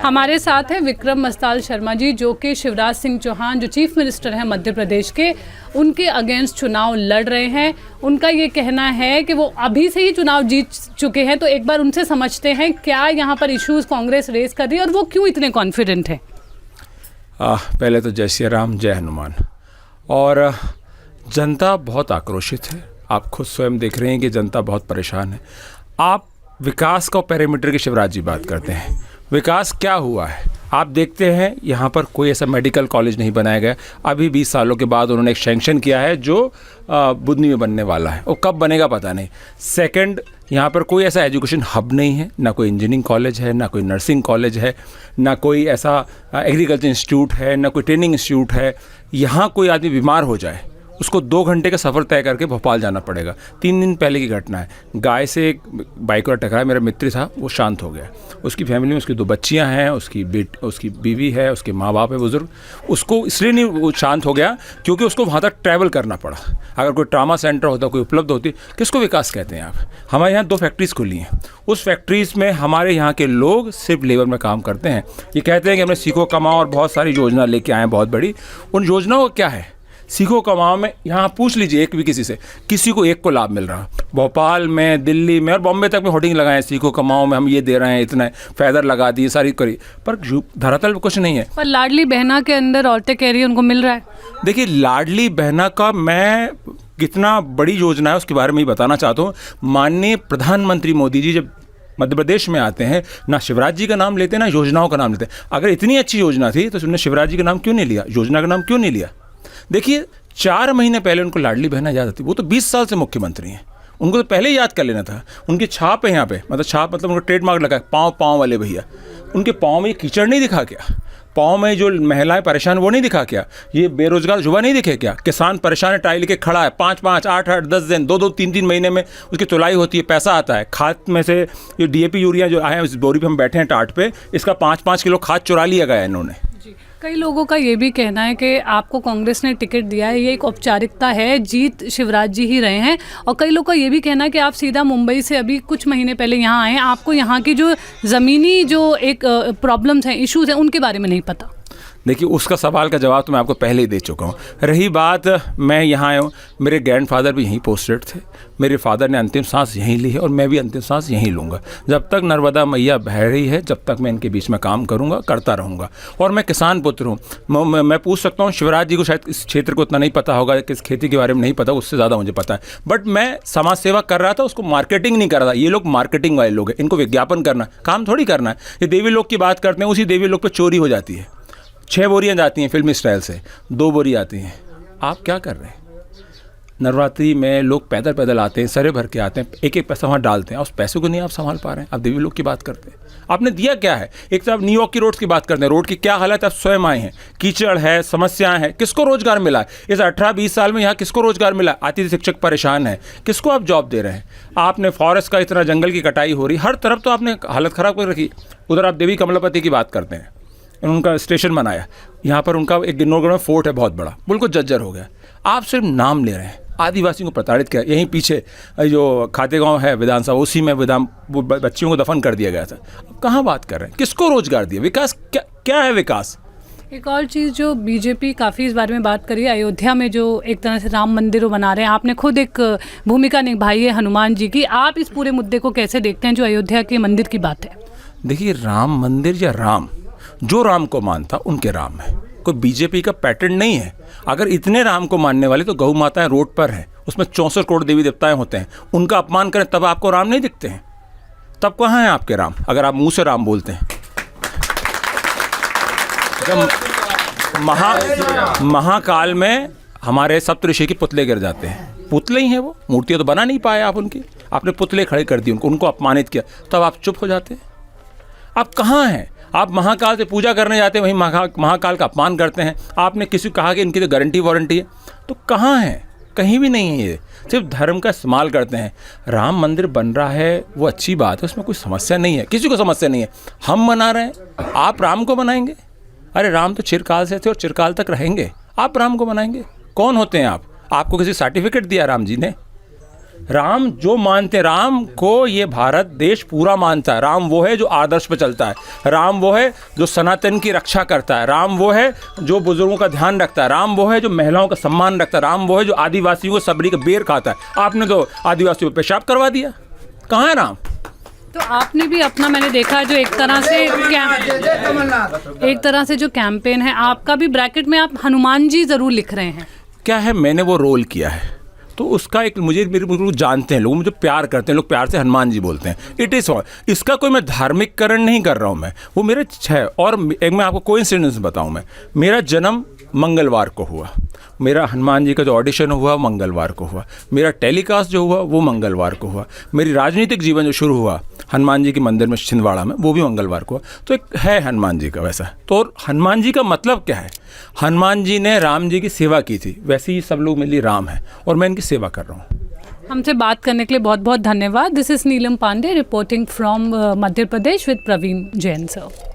हमारे साथ है विक्रम मस्ताल शर्मा जी, जो कि शिवराज सिंह चौहान जो चीफ मिनिस्टर हैं मध्य प्रदेश के, उनके अगेंस्ट चुनाव लड़ रहे हैं। उनका ये कहना है कि वो अभी से ही चुनाव जीत चुके हैं। तो एक बार उनसे समझते हैं क्या यहाँ पर इश्यूज कांग्रेस रेज कर रही है और वो क्यों इतने कॉन्फिडेंट है। पहले तो जय श्री राम, जय हनुमान। और जनता बहुत आक्रोशित है। आप खुद स्वयं देख रहे हैं कि जनता बहुत परेशान है। आप विकास का पैरामीटर की शिवराज जी बात करते हैं, विकास क्या हुआ है आप देखते हैं। यहाँ पर कोई ऐसा मेडिकल कॉलेज नहीं बनाया गया। अभी 20 सालों के बाद उन्होंने एक सैंक्शन किया है जो बुधनी में बनने वाला है, वो कब बनेगा पता नहीं। सेकंड, यहाँ पर कोई ऐसा एजुकेशन हब नहीं है, ना कोई इंजीनियरिंग कॉलेज है, ना कोई नर्सिंग कॉलेज है, ना कोई ऐसा एग्रीकल्चर इंस्टीट्यूट है, ना कोई ट्रेनिंग इंस्टीट्यूट है। यहाँ कोई आदमी बीमार हो जाए उसको 2 घंटे का सफ़र तय करके भोपाल जाना पड़ेगा। 3 दिन पहले की घटना है, गाय से एक बाइक वाला टकराया, मेरा मित्र था, वो शांत हो गया। उसकी फैमिली में उसकी 2 बच्चियां हैं, उसकी बीवी है, उसके माँ बाप है बुज़ुर्ग। उसको इसलिए नहीं वो शांत हो गया क्योंकि उसको वहाँ तक ट्रैवल करना पड़ा। अगर कोई ट्रामा सेंटर होता, कोई उपलब्ध होती, किसको विकास कहते हैं आप। हमारे यहाँ 2 फैक्ट्रीज़ खुली हैं, उस फैक्ट्रीज़ में हमारे यहाँ के लोग सिर्फ लेबर में काम करते हैं। ये कहते हैं कि हमने सीखो कमाओ और बहुत सारी योजना लेके आए हैं बहुत बड़ी। उन योजनाओं का क्या है? सीखो कमाओ में यहाँ पूछ लीजिए एक भी किसी को एक को लाभ मिल रहा। भोपाल में, दिल्ली में और बॉम्बे तक में होर्डिंग लगाए हैं, सीखो कमाओ में हम ये दे रहे हैं, इतना फैदर लगा दिए, सारी करी, पर धरातल कुछ नहीं है। पर लाडली बहना के अंदर औरतें कह रही हैं उनको मिल रहा है। देखिए, लाडली बहना का मैं कितना बड़ी योजना है उसके बारे में ही बताना चाहता हूँ। माननीय प्रधानमंत्री मोदी जी जब मध्य प्रदेश में आते हैं, ना शिवराज जी का नाम लेते हैं, ना योजनाओं का नाम लेते हैं। अगर इतनी अच्छी योजना थी तो उन्होंने शिवराज जी का नाम क्यों नहीं लिया, योजना का नाम क्यों नहीं लिया। देखिए, 4 महीने पहले उनको लाडली बहना याद आती। वो तो 20 साल से मुख्यमंत्री हैं, उनको तो पहले ही याद कर लेना था। उनकी छाप है यहाँ पे, मतलब छाप मतलब उनका ट्रेडमार्क लगा है, पाँव वाले भैया। उनके पाँव में ये कीचड़ नहीं दिखा क्या? पाँव में जो महिलाएं परेशान वो नहीं दिखा क्या? ये बेरोजगार युवा नहीं दिखे क्या? किसान परेशान है, टाई लेके खड़ा है, 5-5, 8-8, 10 दिन, 2-2, 3-3 महीने में उसकी तुलाई होती है, पैसा आता है। खाद में से ये DAP यूरिया जो आए हैं, इस बोरी पे हम बैठे हैं टाट पे, इसका 5-5 किलो खाद चुरा लिया गया है इन्होंने। कई लोगों का ये भी कहना है कि आपको कांग्रेस ने टिकट दिया है, ये एक औपचारिकता है, जीत शिवराज जी ही रहे हैं। और कई लोगों का ये भी कहना है कि आप सीधा मुंबई से अभी कुछ महीने पहले यहाँ आए हैं, आपको यहाँ की जो ज़मीनी जो एक प्रॉब्लम्स हैं, इश्यूज़ हैं, उनके बारे में नहीं पता। देखिए, उसका सवाल का जवाब तो मैं आपको पहले ही दे चुका हूँ। रही बात मैं यहाँ आया हूँ, मेरे ग्रैंडफादर भी यहीं पोस्टेड थे, मेरे फादर ने अंतिम सांस यहीं ली है और मैं भी अंतिम सांस यहीं लूँगा। जब तक नर्मदा मैया बह रही है, जब तक मैं इनके बीच में काम करूँगा, करता रहूँगा। और मैं किसान पुत्र हूँ। मैं पूछ सकता हूँ, शिवराज जी को शायद इस क्षेत्र को उतना नहीं पता होगा, किस खेती के बारे में नहीं पता, उससे ज़्यादा मुझे पता है। बट मैं समाज सेवा कर रहा था, उसको मार्केटिंग नहीं कर रहा था। ये लोग मार्केटिंग वाले लोग हैं, इनको विज्ञापन करना काम थोड़ी करना है। ये देवी लोग की बात करते हैं, उसी देवी लोग पर चोरी हो जाती है। 6 बोरियाँ जाती हैं फिल्मी स्टाइल से, 2 बोरी आती हैं। आप क्या कर रहे हैं? नवरात्रि में लोग पैदल पैदल आते हैं, सरे भर के आते हैं, एक एक पैसा वहाँ डालते हैं, उस पैसे को नहीं आप संभाल पा रहे हैं। आप देवी लोग की बात करते हैं, आपने दिया क्या है? एक तो आप न्यूयॉर्क की रोड की बात करते हैं, रोड की क्या हालत है, आप स्वयं आए हैं। कीचड़ है, समस्याएं हैं, किसको रोजगार मिला है इस 18-20 साल में? यहाँ किसको रोजगार मिला? अतिथि शिक्षक परेशान है, किसको आप जॉब दे रहे हैं? आपने फॉरेस्ट का इतना, जंगल की कटाई हो रही, हर तरफ तो आपने हालत ख़राब कर रखी। उधर आप देवी कमलापति की बात करते हैं, उनका स्टेशन बनाया, यहाँ पर उनका एक गिन्नौर में फोर्ट है बहुत बड़ा, बिल्कुल जर्जर हो गया। आप सिर्फ नाम ले रहे हैं, आदिवासियों को प्रताड़ित किया। यहीं पीछे जो खातेगांव है विधानसभा, उसी में बच्चियों को दफन कर दिया गया था। अब कहाँ बात कर रहे हैं? किसको रोजगार दिया? विकास क्या है विकास? एक और चीज़ जो बीजेपी काफ़ी इस बारे में बात करी है, अयोध्या में जो एक तरह से राम मंदिर बना रहे हैं, आपने खुद एक भूमिका निभाई है हनुमान जी की। आप इस पूरे मुद्दे को कैसे देखते हैं जो अयोध्या के मंदिर की बात है? देखिए, राम मंदिर या राम, जो राम को मानता उनके राम है, कोई बीजेपी का पैटर्न नहीं है। अगर इतने राम को मानने वाले तो गौ माताएं रोड पर हैं, उसमें 64 करोड़ देवी देवताएं होते हैं, उनका अपमान करें तब आपको राम नहीं दिखते हैं? तब कहाँ हैं आपके राम, अगर आप मुंह से राम बोलते हैं? महाकाल में हमारे सप्तऋषि के पुतले गिर जाते हैं, पुतले ही हैं वो, मूर्तियाँ तो बना नहीं पाए आप उनकी, आपने पुतले खड़े कर दिए, उनको अपमानित किया, तब आप चुप हो जाते हैं? आप कहाँ हैं? आप महाकाल से पूजा करने जाते हैं, वहीं महाकाल का अपमान करते हैं। आपने किसी को कहा कि इनकी तो गारंटी वारंटी है, तो कहाँ है? कहीं भी नहीं है। ये सिर्फ धर्म का इस्तेमाल करते हैं। राम मंदिर बन रहा है वो अच्छी बात है, उसमें कोई समस्या नहीं है, किसी को समस्या नहीं है। हम मना रहे हैं, आप राम को मनाएंगे? अरे राम तो चिरकाल से थे और चिरकाल तक रहेंगे, आप राम को मनाएंगे? कौन होते हैं आप? आपको किसी सर्टिफिकेट दिया राम जी ने? राम जो मानते हैं, राम को ये भारत देश पूरा मानता है। राम वो है जो आदर्श पे चलता है, राम वो है जो सनातन की रक्षा करता है, राम वो है जो बुजुर्गों का ध्यान रखता है, राम वो है जो महिलाओं का सम्मान रखता है, राम वो है जो आदिवासियों को सबरी का बेर खाता है। आपने तो आदिवासियों पे पेशाब करवा दिया, कहाँ है राम? तो आपने भी अपना, मैंने देखा जो एक तरह से जो कैंपेन है आपका भी, ब्रैकेट में आप हनुमान जी ज़रूर लिख रहे हैं। क्या है, मैंने वो रोल किया है तो उसका एक मेरे लोग जानते हैं, लोग मुझे प्यार करते हैं, लोग प्यार से हनुमान जी बोलते हैं। इट इज़ ऑल, इसका कोई मैं धार्मिककरण नहीं कर रहा हूँ मैं, वो मेरा है। और एक मैं आपको कोइंसिडेंस बताऊँ, मेरा जन्म मंगलवार को हुआ, मेरा हनुमान जी का जो ऑडिशन हुआ मंगलवार को हुआ, मेरा टेलीकास्ट जो हुआ वो मंगलवार को हुआ, मेरी राजनीतिक जीवन जो शुरू हुआ हनुमान जी के मंदिर में छिंदवाड़ा में वो भी मंगलवार को हुआ। तो एक है हनुमान जी का वैसा। तो हनुमान जी का मतलब क्या है? हनुमान जी ने राम जी की सेवा की थी, वैसे ही सब लोग मेरे लिए राम हैं और मैं इनकी सेवा कर रहा हूँ। हमसे बात करने के लिए बहुत बहुत धन्यवाद। This is Neelam Pandey reporting from Madhya Pradesh with Praveen Jain sir.